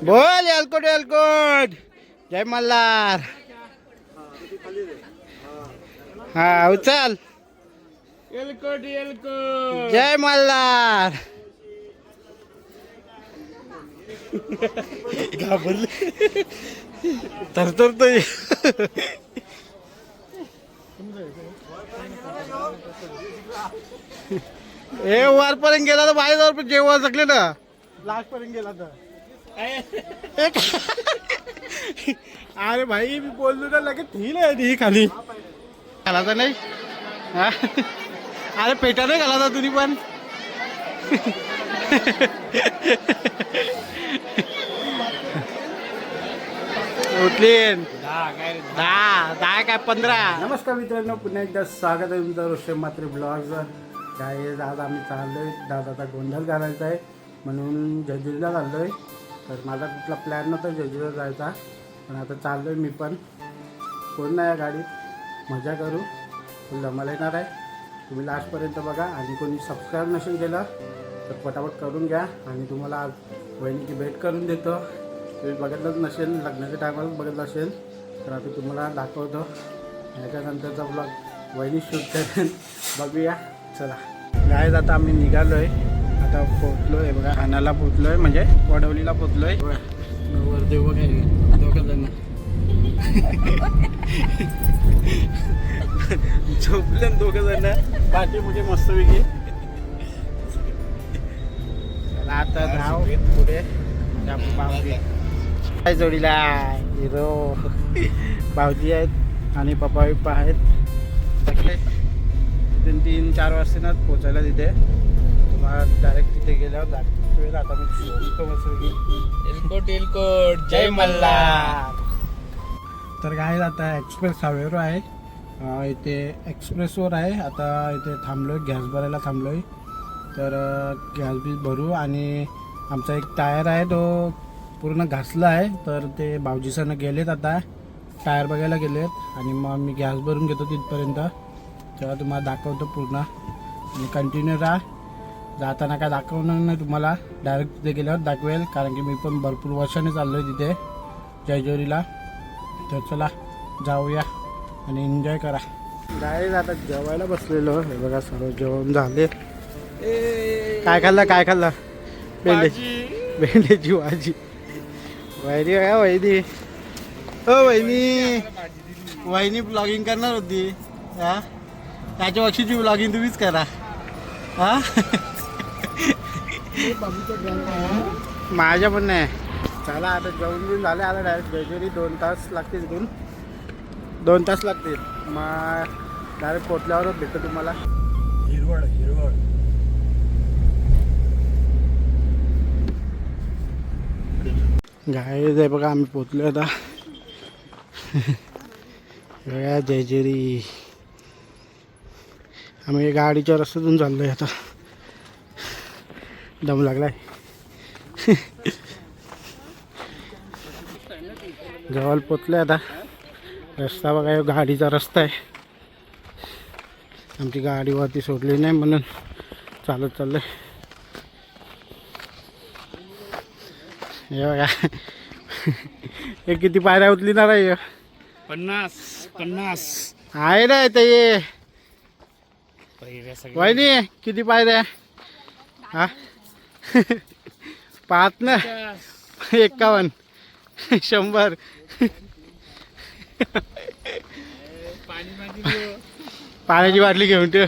बोल एलकोट एलकोट जय मल्हार. हा उचल एलकोट एलकोट जय मल्हार. घाबरले तरतरतोय. ए वरपर्यंत गेला तर बाहेर जेव्हा सकले ना लास्ट पर्यंत गेला तर. अरे भाई मी बोललो ना लगेच ठीक आहे खाली घालायचा नाही. हा अरे पेटा नाही घालायचा तुम्ही पण. उठलीन 10 काय 15. नमस्कार मित्रांनो, पुन्हा एकदा स्वागत आहे तुमचं रोशन मात्रे ब्लॉगवर. काय आज आम्ही चाललोय दादाचा गोंधळ घालायचा आहे म्हणून जेजुरीला चाललोय. तर माझा कुठला प्लॅन नव्हता जेजुरीला जायचा, पण आता चाललोय मी पण. कोण नाही या गाडीत, मजा करू, फुल धमाल येणार आहे. तुम्ही लास्टपर्यंत बघा आणि कोणी सबस्क्राईब नसेल केलं तर पटापट करून घ्या. आणि तुम्हाला आज वहिनीची भेट करून देतो. तुम्ही बघितलंच नसेल, लग्नाच्या टायमालाच बघितलं असेल, तर आता तुम्हाला दाखवतो. याच्यानंतरचा ब्लॉग वहिनी शूट करेन, बघूया. चला गायज, आता आम्ही निघालो आहे. आता पोचलो आहे बघा, ठाण्याला पोचलो आहे, म्हणजे वडवलीला पोचलो आहे. वरदेव बघा दोघं जण झोपले दोघं जण बाकी म्हणजे मस्तपैकी. आता जाऊ पुढे. भाऊजी काय जोडीला हिरो भाऊजी आहेत आणि पप्पा बिप्पा आहेत. 3-4 वाजता पोचायला तिथे. तुम्हाला डायरेक्ट तिथे गेल्यावर दाखवेल. आता मी एलकोट एलकोट जय मल्हार. तर काय आता एक्सप्रेस हायवेवर आहे. इथे एक्सप्रेसवर आहे. आता इथे थांबलो आहे, गॅस भरायला थांबलो आहे. तर गॅस बी भरू. आणि आमचा एक टायर आहे तो पूर्ण घासला आहे, तर ते भाऊजीसनं गेलेत, आता टायर बघायला गेलेत. आणि मग मी गॅस भरून घेतो तिथपर्यंत, तेव्हा तुम्हाला दाखवतो पूर्ण. आणि कंटिन्यू राहा. जाताना काय दाखवणार नाही तुम्हाला, डायरेक्ट तिथे गेल्यावर दाखवेल, कारण की मी पण भरपूर वर्षाने चाललो आहे तिथे जेजुरीला. तर चला जाऊया आणि एन्जॉय करा. डायरेक्ट आता जेवायला बसलेलो हे बघा, सर्व जेवण झाले. काय खाल्लं भेंड्याची भाजी. वहिनी काय वहिनी, हो वहिनी ब्लॉगिंग करणार होती. हा त्याच्या वर्षीची ब्लॉगिंग तुम्हीच करा. हा माझ्या पण नाही. चला आता जेवण बिन झाले. आता डायरेक्ट जेजुरी 2 तास लागतील, इथून 2 तास लागतील. मग डायरेक्ट पोचल्यावरच भेटतो तुम्हाला. हिरवळ गाय आहे बघा, आम्ही पोचलो आता. बघा जेजुरी. आम्ही गाडीच्या रस्त्यातून चाललो आहे. आता दम लागलाय. जवळ पोचलोय आता. रस्ता बघा, गाडीचा रस्ता आहे. आमची गाडीवरती सोडली नाही म्हणून चालत चाललोय. हे बघा हे किती पायऱ्या उचलिणार आहे. 50 आहे ना ते. वहिनी किती पायऱ्या. हा 5 ना 51 100. पाण्याची बाटली घेऊन ठेव.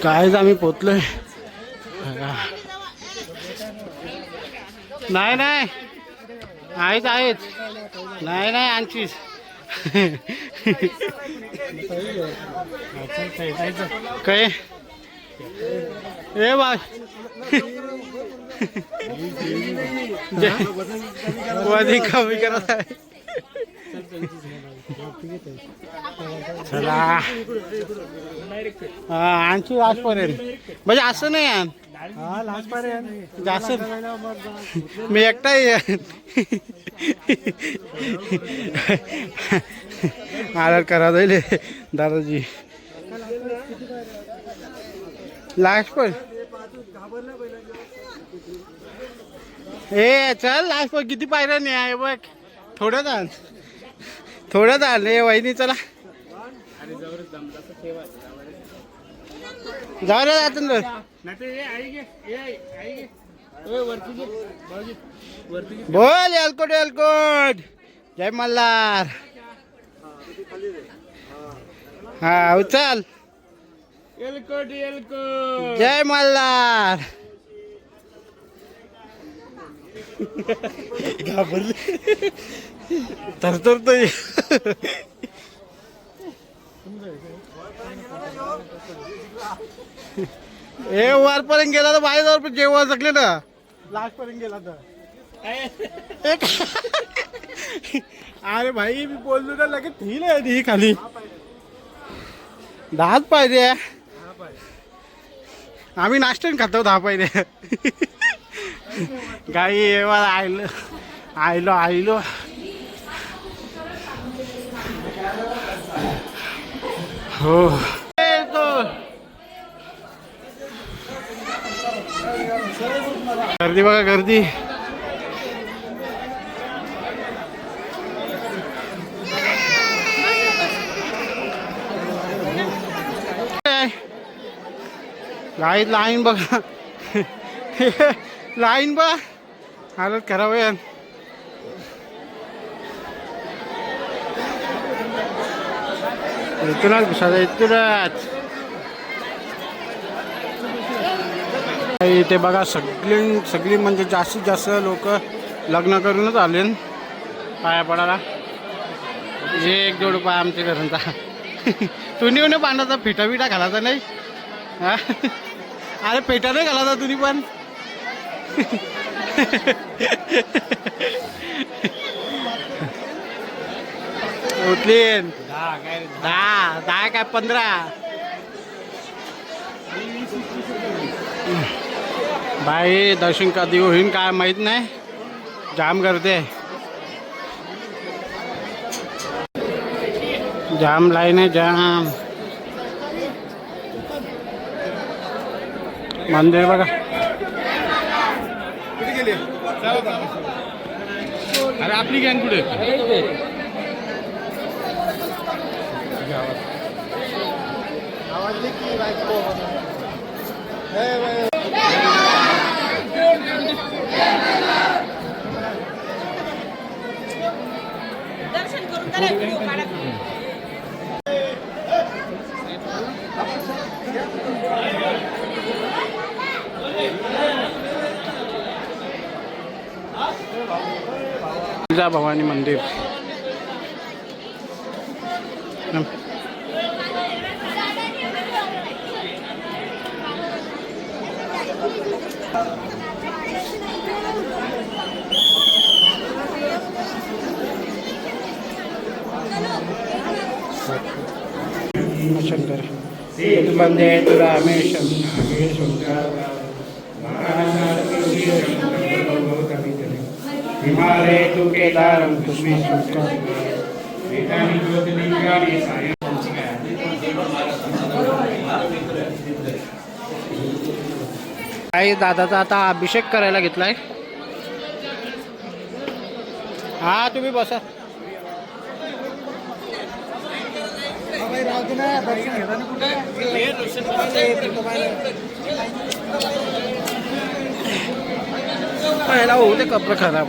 कायच आम्ही पोचलोय. नाही आहेच नाही आणखीच. काय ए बा कमी करत आहे. चला आणखी लास्टपर्यंत, म्हणजे असं नाही यार. हा लास्टपर्यंत जास्त मी एकटा आदर करा जाईल दादाजी. लास्ट पण ए चल लास्ट पण किती पायऱ्या नाही आहे बघ. थोडं चाल थोडं चाल ए वहिनी चला जाऊ रे जातून बोल एलकोट एलकोट जय मल्हार. हा उचल एलकोट एलकोट जय मल्हार. घाबरले तरतरतो ए वरपर्यंत गेला तर बाहेर जाऊ जेव्हा जगले ना लास्ट पर्यंत गेला तर अरे भाई मी बोललो ना लगेच ठीक आहे ती खाली 10 पायरे. आम्ही नाश्त्याने खातो 10 पायरे. गाई आयलो आयलो आयलो हो गर्दी बघा गर्दी. गाईत लाईन बघा लाईन बघ हालत खराब आहे. इथूनच घुसायचं इथूनच. इथे बघा सगळी म्हणजे जास्तीत जास्त लोक लग्न करूनच आले पाया पडायला. एक जोड पाय आमच्या घरांचा. तुम्ही येऊन पाण्याचा फेटा बिटा घालायचा नाही. हा अरे फेटा नाही घालायचा तुम्ही पण. उठलीन 10 काय 15. बाई दर्शन कधी होईन काय माहित नाही. जाम करते जाम लाईन आहे जाम. मंदिर बघा. अरे आपली गॅन कुठे. दर्शन करून त्याला व्हिडिओ काढा. भवानी मंदिर. शंकर वंदे रामेशं हिमालय तू केदारं कुस्मी काही दादाचा आता अभिषेक करायला घेतलाय. हा तुम्ही बसा. पहिला होऊ ते कपडे खराब.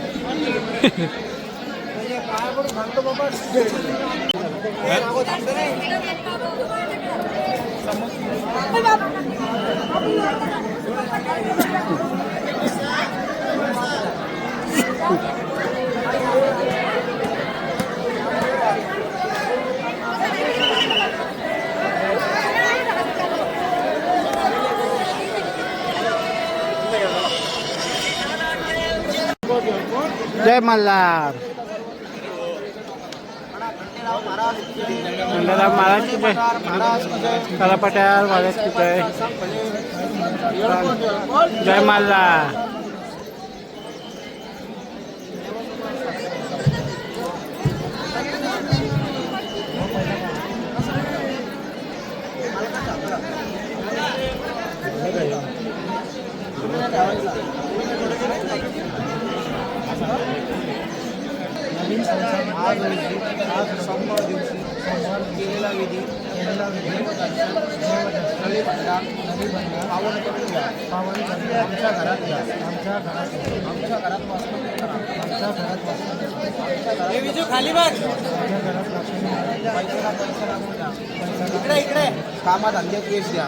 जय मल्हार. महाराज की जय. काला पटेल महाराज की जय. जय मल्हार. आज रोजी सोमवार दिवशी केलेला विधी नळी भंडार पावन करून घ्या. आमच्या घरात घ्या. आमच्या घरात वास्तव्य करा. खाली बघ. इकडे कामाधंद्यात यश द्या.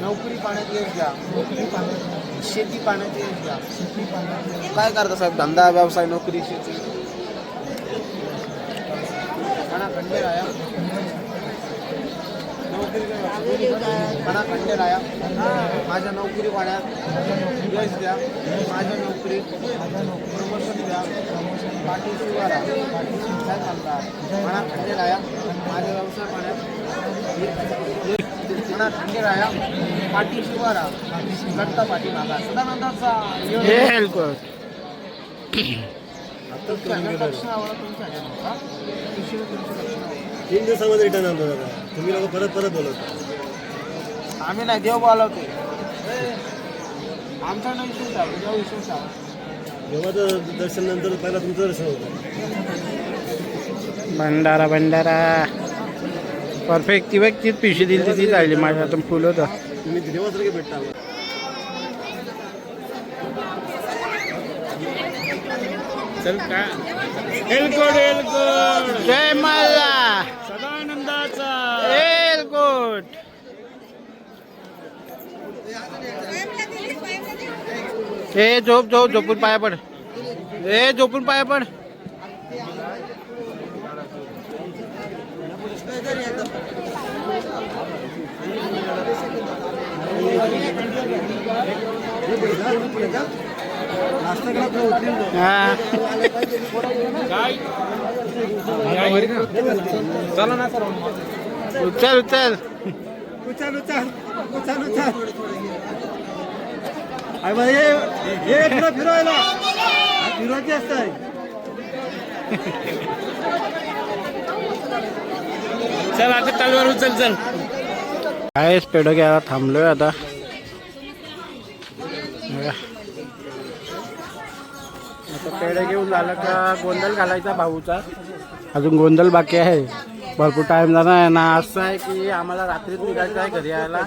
नोकरी पाण्यात यश द्या. शेती पाण्यात यश द्या. काय करता साहेब? धंदा व्यवसाय नोकरी शेती खंडेराया खंडेराया माझ्या नोकरी पाण्यात यश द्या. माझ्या नोकरीत प्रमोशन द्या. पाठीशी वारा काय चालतात म्हणा खंडेराया माझ्या व्यवसाय पाण्यात म्हणा खंडेराया पाठीशी वारा गट्टा पाठी मागा. सदानंदाचा तीन दिवसामध्ये रिटर्न आणतो दादा. तुम्ही लोक परत बोलवता. आम्ही नाही देव बोलावते. आमचा नाही विश्वास आहे. देव विश्वास आहे. देवाचं दर्शन नंतर पहिला तुमचं दर्शन होतं. भंडारा परफेक्ट ती व्यक्तीच पिशी दिली ती चालली माझ्या हातून फुल होतं. तुम्ही देवासारखे भेटता. चल का एलकोट जय मल्ला सदानंदाचा एलकोट. ए झोपून पाया पड. झोपून पाया पड. चला ना सर. उचल फिरवायला फिरवायची असतं. चल आता तलवार उचल. चल काय पेढो घ्यायला थांबलोय आता. आता पेढे घेऊन झालं का गोंधळ घालायचा भाऊचा. अजून गोंधळ बाकी आहे. भरपूर टाइम जाणार आहे ना. असं आहे की आम्हाला रात्रीच निघायचं आहे घरी यायला.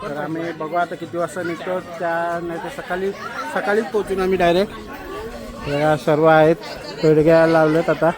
तर आम्ही बघू आता किती वाजता निघतो. नाही तर सकाळीच पोहोचून आम्ही डायरेक्ट. सर्व आहेत पेढे घ्यायला लावलेत आता.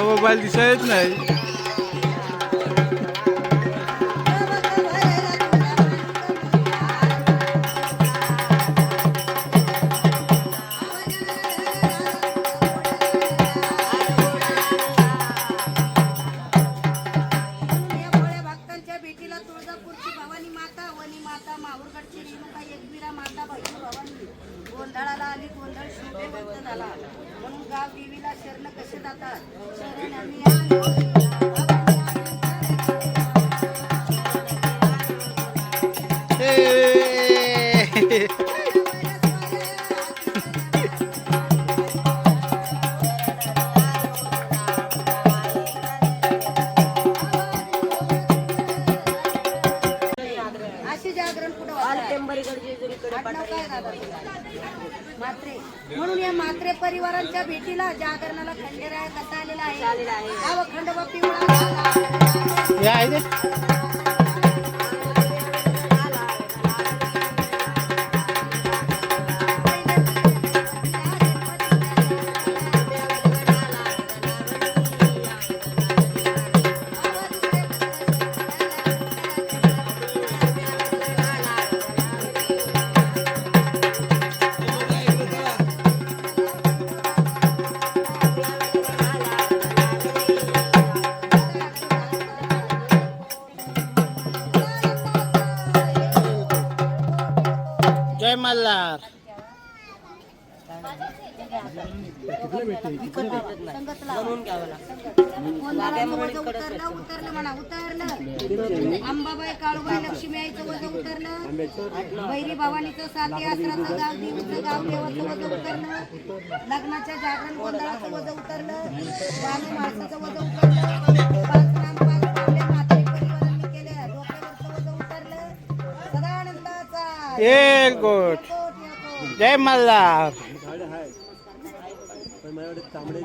मोबाईल दिसायच नाही. भक्तांच्या भेटीला तुळजापूरची भवानी माता, वनी माता, माहूरगडची रेणुका, एकविरा माता, भैरव भवानी गोंधळाला आली. गोंधळ शोभेवंत झाला. म्हणून गाव देवीला शरण कसे जातात. शरणांनी अशी जागरण पुढे मात्रे. म्हणून या मात्रे परिवारांच्या भेटीला जागरणाला खंडेराय कसा आलेला आहे. गाव खंडोबा पिवळा या आहे ते. मल्हार. उतरलं म्हणा उतरलं. अंबाबाई काळूबाई लक्ष्मी आईचं वजन उतरलं. बैरी भवानीचं साती आसराचं गाव देवीचं गाव देवाचं वजन उतरलं. लग्नाच्या जागरण गोंधळाचं वजन उतरलं. बाणू माणसाचं वजन उतरलं. पाच राम पाच पावले म्हातारी परिवारांनी केल्या डोक्यावरचं वजन उतरलं. सदानंदाचा एलकोट. जय मल्हार. पण माझ्याकडे तांबडे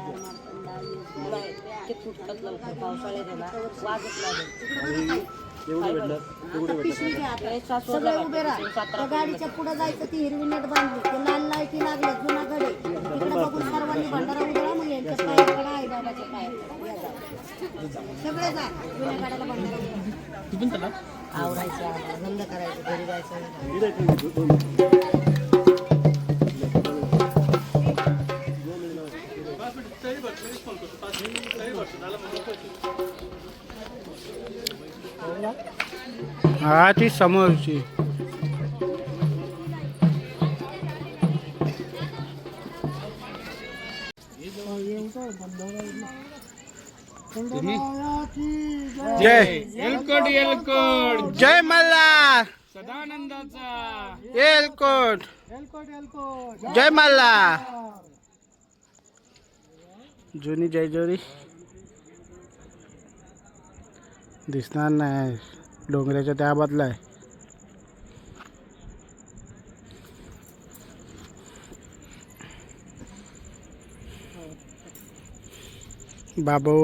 सगळे उभे राहा. त्या गाडीच्या पुढे जायचं ती हिरवी नेट बांधली ते लाल लाईटी लागल्या जुना गडे तिकडे बघून सर्वांनी भंडारा उधळा. मग यांच्या पायाकडे आई बाबाच्या पायाकडे सगळे जा. जुन्या गाड्याला भंडारा आवरायचं बंद करायचं घरी जायचं. हा ती समोरची. जय एलकोट एलकोट जय मल्हार. सदानंदाचा. एलकोट. जय मल्हार. जुनी जय जोरी दिसणार नाही. डोंगराच्या त्या बाजूला आहे. बाबू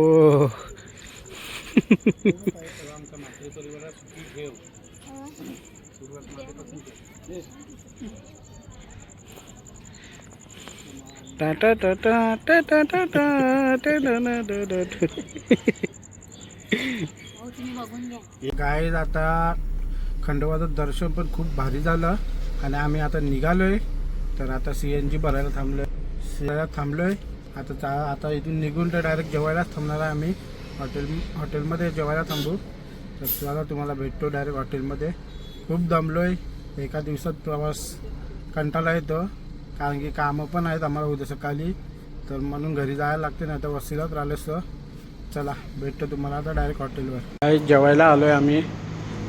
टाटा टाटा टाटा टाटा गाईज आता खंडोबाचं दर्शन पण खूप भारी झालं आणि आम्ही आता निघालोय. तर आता CNG भरायला थांबलोय. आता इथून निघून तर डायरेक्ट जेवायलाच थांबणार आहे. आम्ही हॉटेलमध्ये जेवायला थांबू. तर चला तुम्हाला भेटतो डायरेक्ट हॉटेलमध्ये. खूप दमलोय. एका दिवसात प्रवास कंटाळा येतो कारण की कामं पण आहेत आम्हाला उद्या सकाळी. तर म्हणून घरी जायला लागते नाही तर वस्तीलाच राहिलेस. तर चला भेटतो तुम्हाला आता डायरेक्ट हॉटेलवर. काही जेवायला आलो आहे आम्ही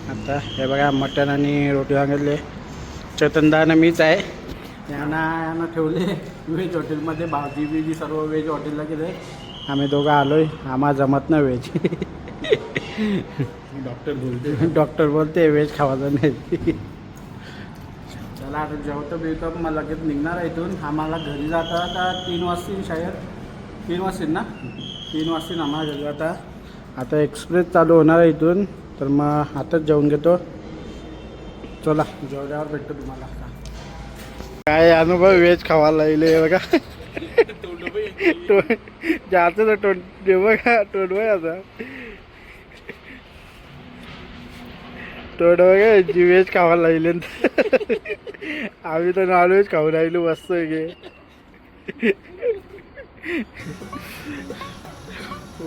आता. हे बघा मटण आणि रोटी सांगितले. चेतनदानं मीच आहे. यांना ठेवले व्हेज हॉटेलमध्ये. भाजी बिजी सर्व व्हेज हॉटेलला गेले. आम्ही दोघं आलो आहे. आम्हाला जमत नाही व्हेज. डॉक्टर बोलते व्हेज खावायचं नाही. चला आता जेवतो बिवतो मग लगेच निघणार आहे इथून. आम्हाला घरी जाता आता 3 वाजतील शायद. 3 वाजतील ना. 3 वाजतील आम्हाला घरी जाता. आता एक्सप्रेस चालू होणार आहे इथून. तर मग आताच जेवून घेतो. चला जेवल्यावर भेटतो तुम्हाला. काय अनुभव व्हेज खावायला लागले बघा. जायचं तर तोंड बघा. तोंड बघा आता. तोंड बघा जी व्हेज खावायला लागले. आम्ही तर नॉनव्हेज खाऊन राहिलो मस्त गे.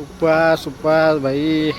उपास भाई.